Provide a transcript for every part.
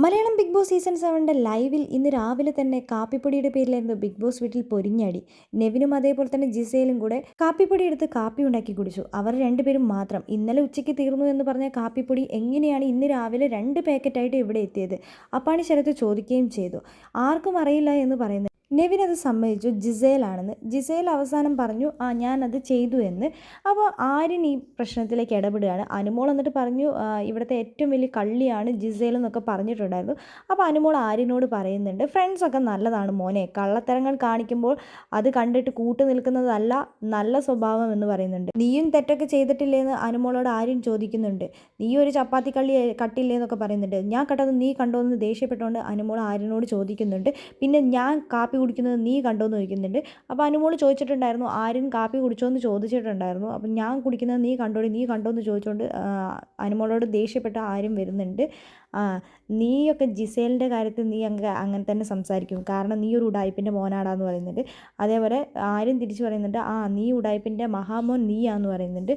Malayalam big boss season 7 ലൈവിൽ ഇന്ന് രാവിലെ തന്നെ കാപ്പിപ്പൊടിയുടെ പേരിലായിരുന്നു ബിഗ് ബോസ് വീട്ടിൽ പൊരിഞ്ഞടി. നെവിനും അതേപോലെ തന്നെ ജിസയിലും കൂടെ കാപ്പിപ്പൊടി എടുത്ത് കാപ്പി ഉണ്ടാക്കി കുടിച്ചു. അവർ രണ്ടുപേരും മാത്രം. ഇന്നലെ ഉച്ചയ്ക്ക് തീർന്നു എന്ന് പറഞ്ഞ കാപ്പിപ്പൊടി എങ്ങനെയാണ് ഇന്ന് രാവിലെ 2 പാക്കറ്റായിട്ട് ഇവിടെ എത്തിയത്? അപ്പാണി ശരത്ത് ചോദിക്കുകയും ചെയ്തു. ആർക്കും അറിയില്ല എന്ന് പറയുന്നു. നെവിൻ അത് സമ്മതിച്ചു ജിസേലാണെന്ന്. ജിസേൽ അവസാനം പറഞ്ഞു ഞാനത് ചെയ്തു എന്ന്. അപ്പോൾ ആര്യൻ ഈ പ്രശ്നത്തിലേക്ക് ഇടപെടുകയാണ്. അനുമോൾ എന്നിട്ട് പറഞ്ഞു ഇവിടുത്തെ ഏറ്റവും വലിയ കള്ളിയാണ് ജിസേൽ എന്നൊക്കെ പറഞ്ഞിട്ടുണ്ടായിരുന്നു. അപ്പോൾ അനുമോൾ ആര്യനോട് പറയുന്നുണ്ട്, ഫ്രണ്ട്സൊക്കെ നല്ലതാണ് മോനെ, കള്ളത്തരങ്ങൾ കാണിക്കുമ്പോൾ അത് കണ്ടിട്ട് കൂട്ടു നിൽക്കുന്നതല്ല നല്ല സ്വഭാവം എന്ന് പറയുന്നുണ്ട്. നീയും തെറ്റൊക്കെ ചെയ്തിട്ടില്ലേന്ന് അനുമോളോട് ആര്യൻ ചോദിക്കുന്നുണ്ട്. നീ ഒരു ചപ്പാത്തി കള്ളി കട്ടില്ലേ എന്നൊക്കെ പറയുന്നുണ്ട്. ഞാൻ കണ്ടത് നീ കണ്ടോ എന്ന് ദേഷ്യപ്പെട്ടുകൊണ്ട് അനുമോൾ ആര്യനോട് ചോദിക്കുന്നുണ്ട്. പിന്നെ ഞാൻ കാപ്പി കുടിക്കുന്നത് നീ കണ്ടോ എന്ന് ചോദിക്കുന്നുണ്ട്. അപ്പോൾ അനുമോൾ ചോദിച്ചിട്ടുണ്ടായിരുന്നു ആര്യൻ കാപ്പി കുടിച്ചോ എന്ന് ചോദിച്ചിട്ടുണ്ടായിരുന്നു. അപ്പം ഞാൻ കുടിക്കുന്നത് നീ കണ്ടോ എന്ന് ചോദിച്ചുകൊണ്ട് അനുമോളോട് ദേഷ്യപ്പെട്ട ആര്യൻ വരുന്നുണ്ട്. നീയൊക്കെ ജിസേലിൻ്റെ കാര്യത്തിൽ നീ അങ്ങനെ തന്നെ സംസാരിക്കും, കാരണം നീ ഒരു ഉഡായിപ്പിൻ്റെ മോനാടാന്ന് പറയുന്നുണ്ട്. അതേപോലെ ആര്യൻ തിരിച്ച് പറയുന്നുണ്ട് നീ ഉഡായിപ്പിൻ്റെ മഹാമോൻ നീയാന്ന് പറയുന്നുണ്ട്.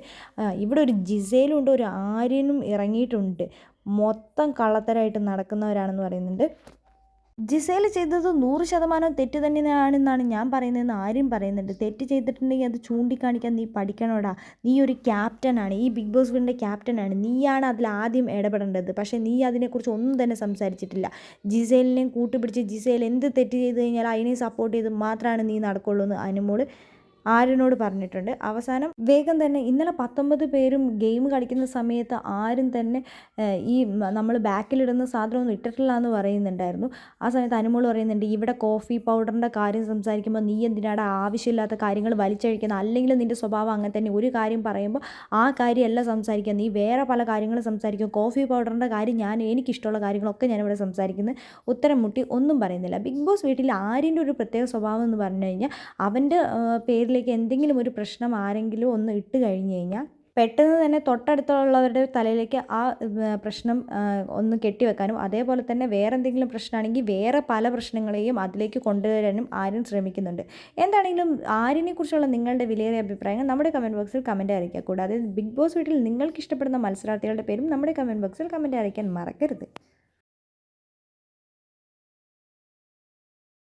ഇവിടെ ഒരു ജിസേലും ഉണ്ട്, ഒരു ആര്യനും ഇറങ്ങിയിട്ടുണ്ട്. മൊത്തം കള്ളത്തരമായിട്ട് നടക്കുന്നവരാണെന്ന് പറയുന്നുണ്ട്. ജിസേൽ ചെയ്തത് 100% തെറ്റ് തന്നെയാണെന്നാണ് ഞാൻ പറയുന്നതെന്ന് ആര്യം പറയുന്നുണ്ട്. തെറ്റ് ചെയ്തിട്ടുണ്ടെങ്കിൽ അത് ചൂണ്ടിക്കാണിക്കാൻ നീ പഠിക്കണോടാ. നീ ഒരു ക്യാപ്റ്റനാണ്, ഈ ബിഗ് ബോസ് വീടിൻ്റെ ക്യാപ്റ്റനാണ്, നീയാണ് അതിൽ ആദ്യം ഇടപെടേണ്ടത്. പക്ഷേ നീ അതിനെക്കുറിച്ച് ഒന്നും തന്നെ സംസാരിച്ചിട്ടില്ല. ജിസേലിനെയും കൂട്ടുപിടിച്ച് ജിസേൽ എന്ത് തെറ്റ് ചെയ്ത് കഴിഞ്ഞാൽ അതിനെ സപ്പോർട്ട് ചെയ്ത് മാത്രമാണ് നീ നടക്കുള്ളൂ എന്ന് അനുമോൾ ആര്യനോട് പറഞ്ഞിട്ടുണ്ട്. അവസാനം വേഗം തന്നെ ഇന്നലെ 19 പേരും ഗെയിം കളിക്കുന്ന സമയത്ത് ആരും തന്നെ ഈ നമ്മൾ ബാക്കിലിടുന്ന സാധനമൊന്നും ഇട്ടിട്ടില്ല എന്ന് പറയുന്നുണ്ടായിരുന്നു. ആ സമയത്ത് അനുമോൾ പറയുന്നുണ്ട്, ഇവിടെ കോഫി പൗഡറിൻ്റെ കാര്യം സംസാരിക്കുമ്പോൾ നീ എന്തിനാണ് ആവശ്യമില്ലാത്ത കാര്യങ്ങൾ വലിച്ചഴിക്കുന്നത്, അല്ലെങ്കിൽ നിൻ്റെ സ്വഭാവം അങ്ങനെ തന്നെ. ഒരു കാര്യം പറയുമ്പോൾ ആ കാര്യമല്ല സംസാരിക്കുക, നീ വേറെ പല കാര്യങ്ങളും സംസാരിക്കും. കോഫി പൗഡറിൻ്റെ കാര്യം എനിക്കിഷ്ടമുള്ള കാര്യങ്ങളൊക്കെ ഞാനിവിടെ സംസാരിക്കുന്നത്. ഉത്തരം മുട്ടി ഒന്നും പറയുന്നില്ല. ബിഗ് ബോസ് വീട്ടിൽ ആര്യൻ്റെ ഒരു പ്രത്യേക സ്വഭാവം എന്ന് പറഞ്ഞു കഴിഞ്ഞാൽ അവൻ്റെ പേരിൽ എന്തെങ്കിലും ഒരു പ്രശ്നം ആരെങ്കിലും ഒന്ന് ഇട്ട് കഴിഞ്ഞ് കഴിഞ്ഞാൽ പെട്ടെന്ന് തന്നെ തൊട്ടടുത്തുള്ളവരുടെ തലയിലേക്ക് ആ പ്രശ്നം ഒന്ന് കെട്ടിവെക്കാനും, അതേപോലെ തന്നെ വേറെ എന്തെങ്കിലും പ്രശ്നമാണെങ്കിൽ വേറെ പല പ്രശ്നങ്ങളെയും അതിലേക്ക് കൊണ്ടുവരാനും ആര്യൻ ശ്രമിക്കുന്നുണ്ട്. എന്താണെങ്കിലും ആര്യനെക്കുറിച്ചുള്ള നിങ്ങളുടെ വിലയേറിയ അഭിപ്രായങ്ങൾ നമ്മുടെ കമൻറ്റ് ബോക്സിൽ കമൻറ്റ് അറിയിക്കുക. കൂടാതെ ബിഗ് ബോസ് വീട്ടിൽ നിങ്ങൾക്ക് ഇഷ്ടപ്പെടുന്ന മത്സരാർത്ഥികളുടെ പേരും നമ്മുടെ കമൻറ്റ് ബോക്സിൽ കമൻറ്റ് അറിയിക്കാൻ മറക്കരുത്.